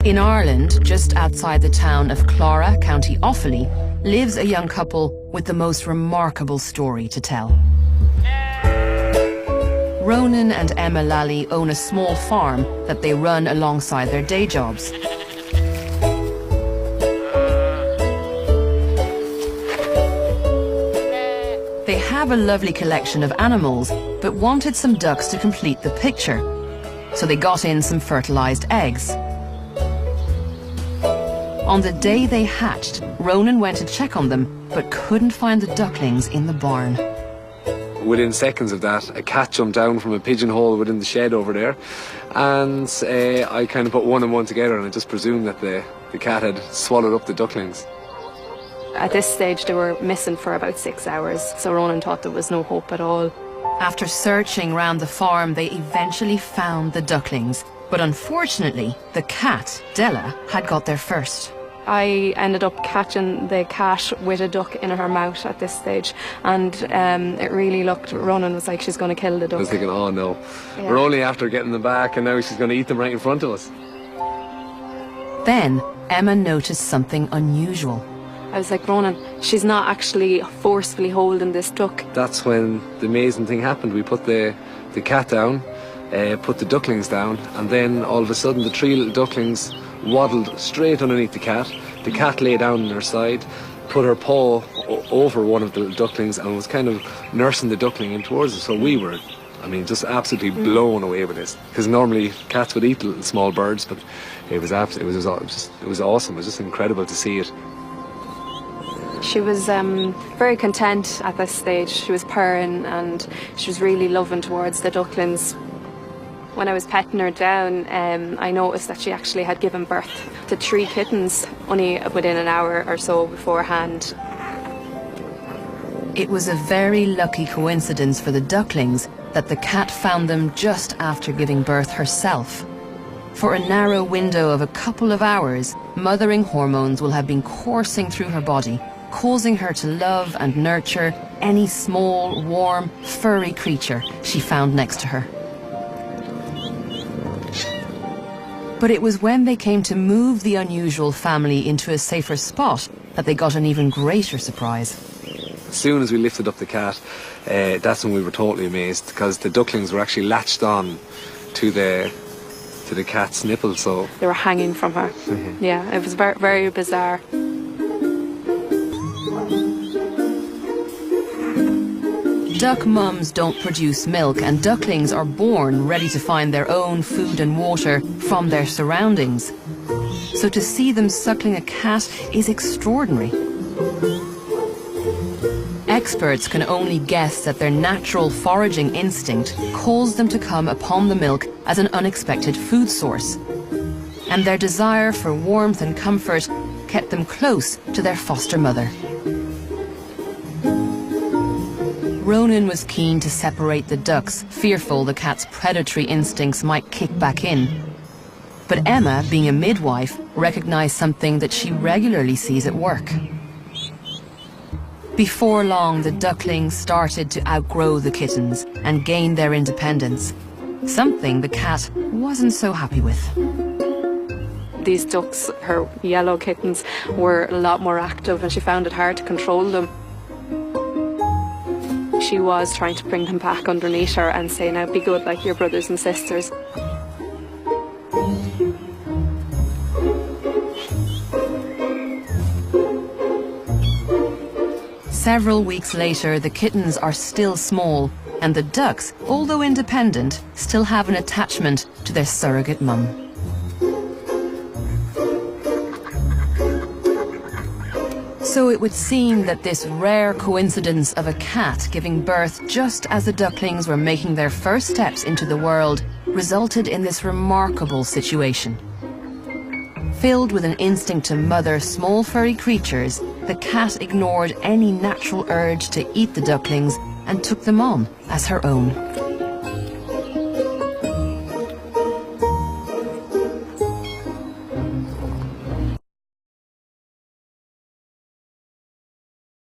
In Ireland, just outside the town of Clara, County Offaly, lives a young couple with the most remarkable story to tell. Ronan and Emma Lally own a small farm that they run alongside their day jobs. They have a lovely collection of animals, but wanted some ducks to complete the picture. So they got in some fertilized eggs. On the day they hatched, Ronan went to check on them, but couldn't find the ducklings in the barn. Within seconds of that, a cat jumped down from a pigeonhole within the shed over there, and I kind of put one and one together, and I just presumed that the cat had swallowed up the ducklings. At this stage, they were missing for about 6 hours, so Ronan thought there was no hope at all. After searching round the farm, they eventually found the ducklings. But unfortunately, the cat, Della, had got there first. I ended up catching the cat with a duck in her mouth at this stage, and it really looked, Ronan was like, she's going to kill the duck. I was thinking, oh no, yeah. We're only after getting them back and now she's going to eat them right in front of us. Then Emma noticed something unusual. I was like, Ronan, she's not actually forcefully holding this duck. That's when the amazing thing happened. We put the cat down, put the ducklings down, and then all of a sudden the 3 little ducklings waddled straight underneath the cat. The cat lay down on her side, put her paw over one of the ducklings and was kind of nursing the duckling in towards us. So we were, I mean, just absolutely blown away with this. Because normally cats would eat little small birds, but it was awesome. It was just incredible to see it. She was very content at this stage. She was purring and she was really loving towards the ducklings. When I was petting her down, I noticed that she actually had given birth to 3 kittens only within an hour or so beforehand. It was a very lucky coincidence for the ducklings that the cat found them just after giving birth herself. For a narrow window of a couple of hours, mothering hormones will have been coursing through her body, causing her to love and nurture any small, warm, furry creature she found next to her. But it was when they came to move the unusual family into a safer spot that they got an even greater surprise. As soon as we lifted up the cat, that's when we were totally amazed, because the ducklings were actually latched on to the cat's nipple, so... They were hanging from her. Yeah, it was very, very bizarre. Duck mums don't produce milk, and ducklings are born ready to find their own food and water from their surroundings. So to see them suckling a cat is extraordinary. Experts can only guess that their natural foraging instinct caused them to come upon the milk as an unexpected food source. And their desire for warmth and comfort kept them close to their foster mother. Ronan was keen to separate the ducks, fearful the cat's predatory instincts might kick back in. But Emma, being a midwife, recognized something that she regularly sees at work. Before long, the ducklings started to outgrow the kittens and gain their independence, something the cat wasn't so happy with. These ducks, her yellow kittens, were a lot more active and she found it hard to control them. She was trying to bring them back underneath her and say, now be good like your brothers and sisters. Several weeks later, the kittens are still small, and the ducks, although independent, still have an attachment to their surrogate mum. So it would seem that this rare coincidence of a cat giving birth just as the ducklings were making their first steps into the world resulted in this remarkable situation. Filled with an instinct to mother small furry creatures, the cat ignored any natural urge to eat the ducklings and took them on as her own.